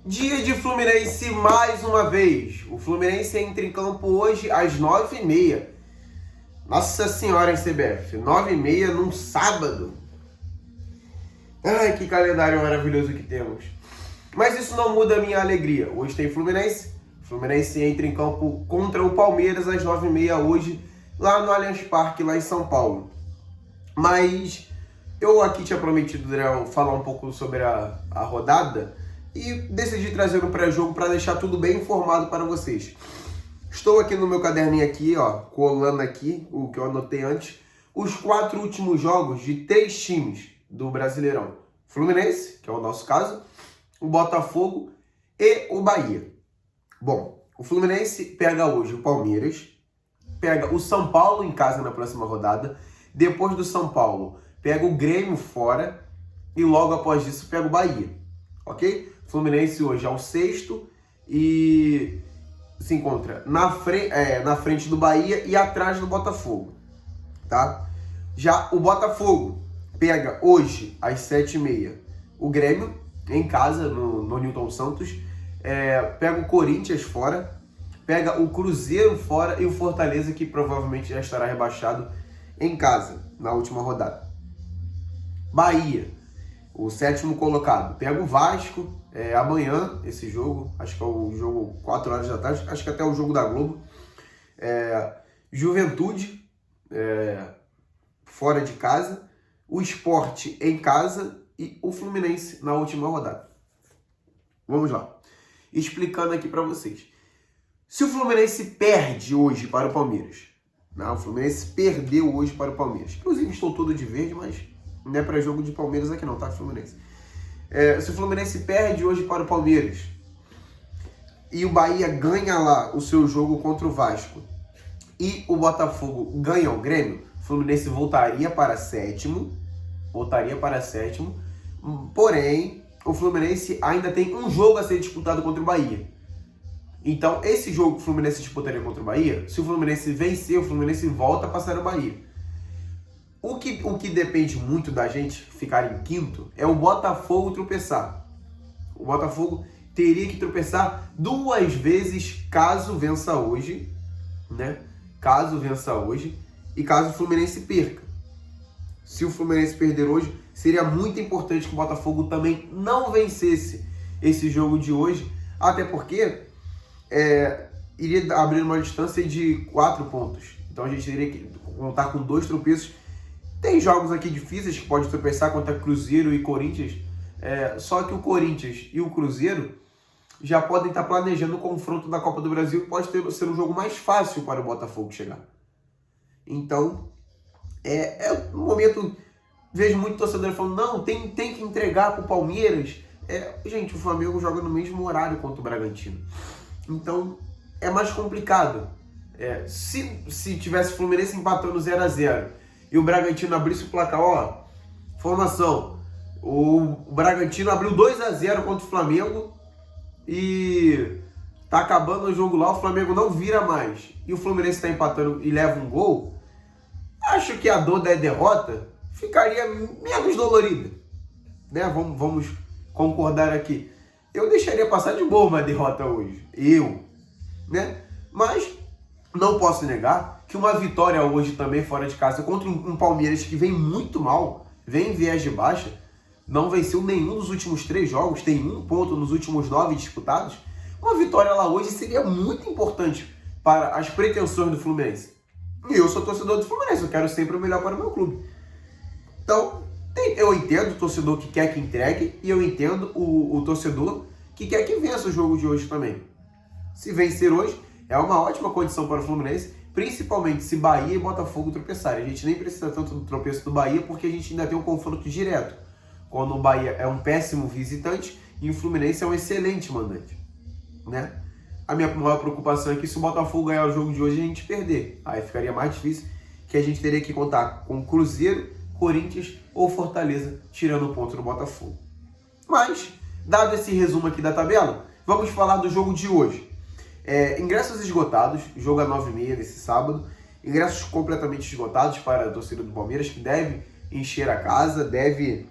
Dia de Fluminense mais uma vez. O Fluminense entra em campo hoje às 9h30. Nossa Senhora, em CBF, 9h30 num sábado. Ai, que calendário maravilhoso que temos. Mas isso não muda a minha alegria. Hoje tem Fluminense. Fluminense entra em campo contra o Palmeiras às 9h30 hoje, lá no Allianz Parque, lá em São Paulo. Mas eu aqui tinha prometido, Adriel, falar um pouco sobre a rodada e decidi trazer um pré-jogo para deixar tudo bem informado para vocês. Estou aqui no meu caderninho aqui, ó, colando aqui o que eu anotei antes, os 4 últimos jogos de 3 times do Brasileirão. Fluminense, que é o nosso caso, o Botafogo e o Bahia. Bom, o Fluminense pega hoje o Palmeiras, pega o São Paulo em casa na próxima rodada, depois do São Paulo pega o Grêmio fora e logo após isso pega o Bahia, ok? O Fluminense hoje é o 6º e se encontra na frente do Bahia e atrás do Botafogo, tá? Já o Botafogo pega hoje às 7h30 o Grêmio em casa no Newton Santos, pega o Corinthians fora, pega o Cruzeiro fora e o Fortaleza, que provavelmente já estará rebaixado, em casa na última rodada. Bahia, o 7º colocado, pega o Vasco amanhã, esse jogo, acho que é o jogo 4 horas da tarde, acho que até o jogo da Globo. Juventude, fora de casa, o Sport em casa e o Fluminense na última rodada. Vamos lá, explicando aqui para vocês. Se o Fluminense perde hoje para o Palmeiras, o Fluminense perdeu hoje para o Palmeiras, inclusive estou todo de verde, mas não é para jogo de Palmeiras aqui não, tá, Fluminense? Se o Fluminense perde hoje para o Palmeiras e o Bahia ganha lá o seu jogo contra o Vasco e o Botafogo ganha o Grêmio, o Fluminense voltaria para sétimo, porém o Fluminense ainda tem um jogo a ser disputado contra o Bahia. Então, esse jogo que o Fluminense disputaria contra o Bahia, se o Fluminense vencer, o Fluminense volta a passar o Bahia. O que depende muito da gente ficar em quinto é o Botafogo tropeçar. O Botafogo teria que tropeçar 2 vezes caso vença hoje, né? Caso vença hoje e caso o Fluminense perca. Se o Fluminense perder hoje, seria muito importante que o Botafogo também não vencesse esse jogo de hoje, até porque iria abrir uma distância de 4 pontos. Então a gente teria que contar com 2 tropeços. Tem jogos aqui difíceis que pode tropeçar contra Cruzeiro e Corinthians, só que o Corinthians e o Cruzeiro já podem estar planejando o confronto da Copa do Brasil, que pode ser um jogo mais fácil para o Botafogo chegar. Então, no momento, vejo muito torcedor falando, não, tem que entregar para o Palmeiras. Gente, o Flamengo joga no mesmo horário contra o Bragantino. Então, é mais complicado. Se tivesse o Fluminense empatando 0x0 e o Bragantino abrisse o placar, formação, o Bragantino abriu 2x0 contra o Flamengo e tá acabando o jogo lá, o Flamengo não vira mais e o Fluminense está empatando e leva um gol, acho que a dor da derrota ficaria menos dolorida, né? Vamos concordar aqui. Eu deixaria passar de boa uma derrota hoje, né? Mas não posso negar que uma vitória hoje também fora de casa contra um Palmeiras que vem muito mal, vem em viés de baixa, não venceu nenhum dos últimos 3 jogos, tem 1 ponto nos últimos 9 disputados. Uma vitória lá hoje seria muito importante para as pretensões do Fluminense. E eu sou torcedor do Fluminense, eu quero sempre o melhor para o meu clube. Então, eu entendo o torcedor que quer que entregue e eu entendo o torcedor que quer que vença o jogo de hoje também. Se vencer hoje, é uma ótima condição para o Fluminense, principalmente se Bahia e Botafogo tropeçarem. A gente nem precisa tanto do tropeço do Bahia, porque a gente ainda tem um confronto direto, quando o Bahia é um péssimo visitante e o Fluminense é um excelente mandante, né? A minha maior preocupação é que se o Botafogo ganhar o jogo de hoje, a gente perder. Aí ficaria mais difícil, que a gente teria que contar com Cruzeiro, Corinthians ou Fortaleza, tirando o ponto do Botafogo. Mas, dado esse resumo aqui da tabela, vamos falar do jogo de hoje. Ingressos esgotados, jogo às 9h30 nesse sábado, ingressos completamente esgotados para a torcida do Palmeiras, que deve encher a casa, deve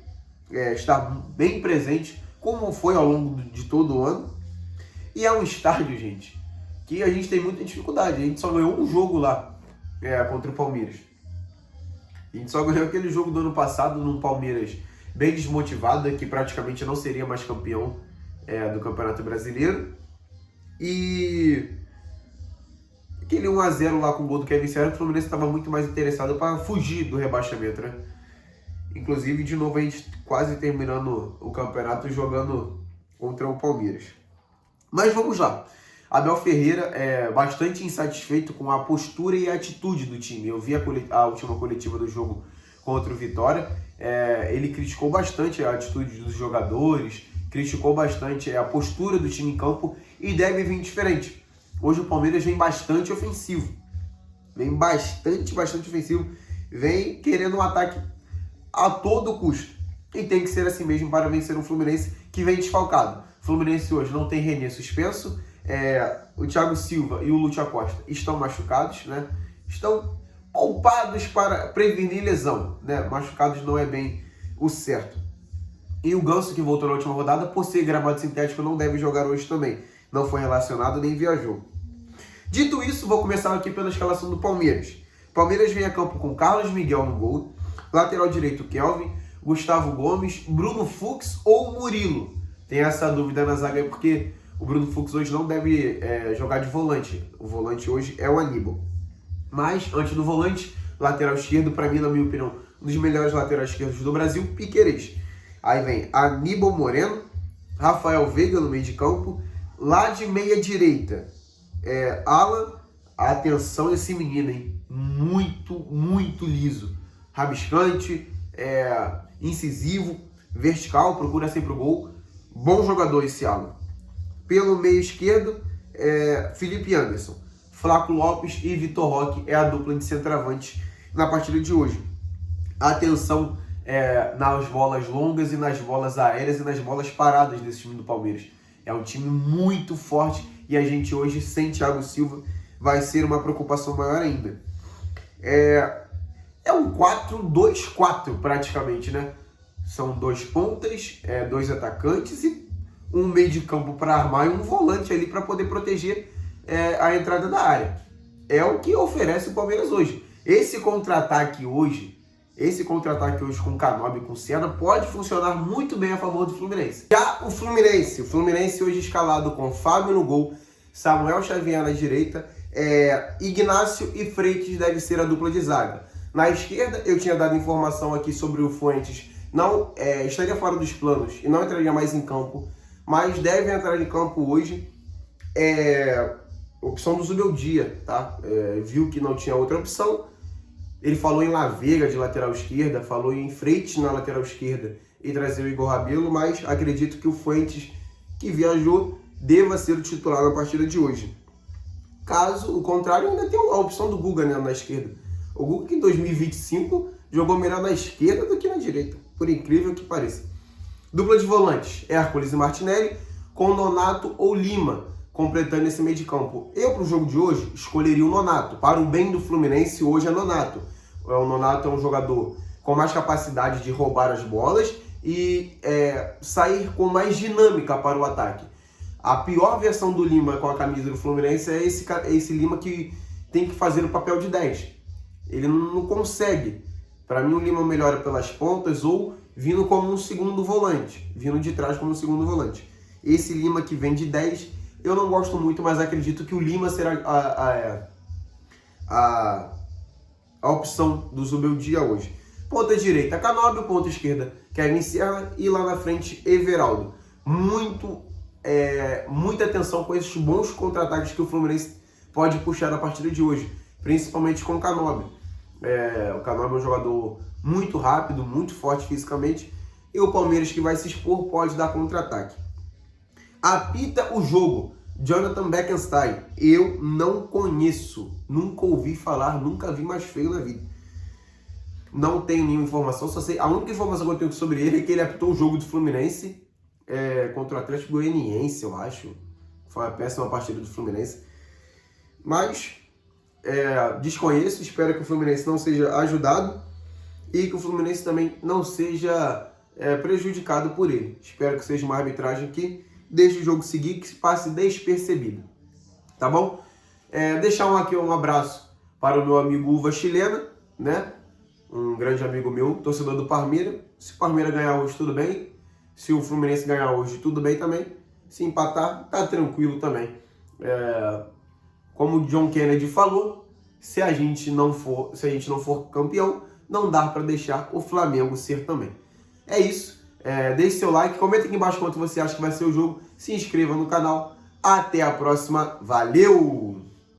estar bem presente como foi ao longo de todo o ano. E é um estádio, gente, que a gente tem muita dificuldade. A gente só ganhou um jogo lá, contra o Palmeiras. A gente só ganhou aquele jogo do ano passado num Palmeiras bem desmotivado, que praticamente não seria mais campeão do Campeonato Brasileiro. E aquele 1-0 lá com o gol do Kevin Serra, o Fluminense estava muito mais interessado para fugir do rebaixamento, né? Inclusive, de novo, a gente quase terminando o campeonato jogando contra o Palmeiras. Mas vamos lá. Abel Ferreira é bastante insatisfeito com a postura e a atitude do time. Eu vi a última coletiva do jogo contra o Vitória. Ele criticou bastante a atitude dos jogadores, criticou bastante a postura do time em campo e deve vir diferente. Hoje o Palmeiras vem bastante ofensivo. Vem bastante ofensivo. Vem querendo um ataque a todo custo. E tem que ser assim mesmo para vencer um Fluminense que vem desfalcado. O Fluminense hoje não tem René suspenso. O Thiago Silva e o Lúcio Acosta estão machucados, né? Estão poupados para prevenir lesão, né? Machucados não é bem o certo. E o Ganso, que voltou na última rodada, por ser gramado sintético, não deve jogar hoje também. Não foi relacionado nem viajou. Dito isso, vou começar aqui pela escalação do Palmeiras. Palmeiras vem a campo com Carlos Miguel no gol, lateral direito Kelvin, Gustavo Gomes, Bruno Fux ou Murilo. Tem essa dúvida na zaga aí porque o Bruno Fux hoje não deve jogar de volante. O volante hoje é o Aníbal. Mas, antes do volante, lateral esquerdo, para mim, na minha opinião, um dos melhores laterais esquerdos do Brasil, Piquerez. Aí vem Aníbal Moreno, Rafael Veiga no meio de campo, lá de meia direita, Alan. Atenção esse menino, hein? Muito liso. Rabiscante, incisivo, vertical, procura sempre o gol. Bom jogador esse Alan. Pelo meio esquerdo, Felipe Anderson, Flaco Lopes e Vitor Roque é a dupla de centroavante na partida de hoje. Atenção nas bolas longas e nas bolas aéreas e nas bolas paradas desse time do Palmeiras. É um time muito forte e a gente hoje, sem Thiago Silva, vai ser uma preocupação maior ainda. É um 4-2-4 praticamente, né? São dois pontas, dois atacantes e um meio de campo para armar e um volante ali para poder proteger a entrada da área. É o que oferece o Palmeiras hoje. Esse contra-ataque hoje com Canobi e com Senna pode funcionar muito bem a favor do Fluminense. Já o Fluminense hoje escalado com Fábio no gol, Samuel Xavier na direita, Ignacio e Freitas deve ser a dupla de zaga. Na esquerda, eu tinha dado informação aqui sobre o Fuentes, não estaria fora dos planos e não entraria mais em campo, mas deve entrar em campo hoje. Opção do Zubeldia, tá? Viu que não tinha outra opção. Ele falou em Lavega de lateral esquerda, falou em Freitas na lateral esquerda e trazer o Igor Rabelo, mas acredito que o Fuentes, que viajou, deva ser o titular na partida de hoje. Caso o contrário, ainda tem a opção do Guga, né, na esquerda. O Guga que em 2025 jogou melhor na esquerda do que na direita, por incrível que pareça. Dupla de volantes, Hércules e Martinelli, com Nonato ou Lima, completando esse meio de campo. Eu, para o jogo de hoje, escolheria o Nonato. Para o bem do Fluminense, hoje é Nonato. O Nonato é um jogador com mais capacidade de roubar as bolas e sair com mais dinâmica para o ataque. A pior versão do Lima com a camisa do Fluminense é esse Lima que tem que fazer o papel de 10. Ele não consegue. Para mim, o Lima melhora pelas pontas ou vindo como um segundo volante. Vindo de trás como um segundo volante. Esse Lima que vem de 10, eu não gosto muito, mas acredito que o Lima será a opção do Zubeldia hoje. Ponta direita, Canobi, ponta esquerda, Kevin Serra e lá na frente, Everaldo. Muita atenção com esses bons contra-ataques que o Fluminense pode puxar na partida de hoje, principalmente com o Canobi. O Canobi é um jogador muito rápido, muito forte fisicamente, e o Palmeiras, que vai se expor, pode dar contra-ataque. Apita o jogo, Jonathan Beckenstein. Eu não conheço, nunca ouvi falar, nunca vi mais feio na vida. Não tenho nenhuma informação, só sei, a única informação que eu tenho sobre ele é que ele apitou o jogo do Fluminense contra o Atlético Goianiense, eu acho. Foi uma péssima partida do Fluminense. Mas desconheço, espero que o Fluminense não seja ajudado e que o Fluminense também não seja prejudicado por ele. Espero que seja uma arbitragem que deixe o jogo seguir, que se passe despercebido. Tá bom? Deixar aqui um abraço para o meu amigo Uva Chilena, né? Um grande amigo meu, torcedor do Palmeiras. Se o Palmeiras ganhar hoje, tudo bem. Se o Fluminense ganhar hoje, tudo bem também. Se empatar, tá tranquilo também. Como o John Kennedy falou, se a gente não for campeão, não dá para deixar o Flamengo ser também. É isso. Deixe seu like, comenta aqui embaixo quanto você acha que vai ser o jogo. Se inscreva no canal. Até a próxima. Valeu!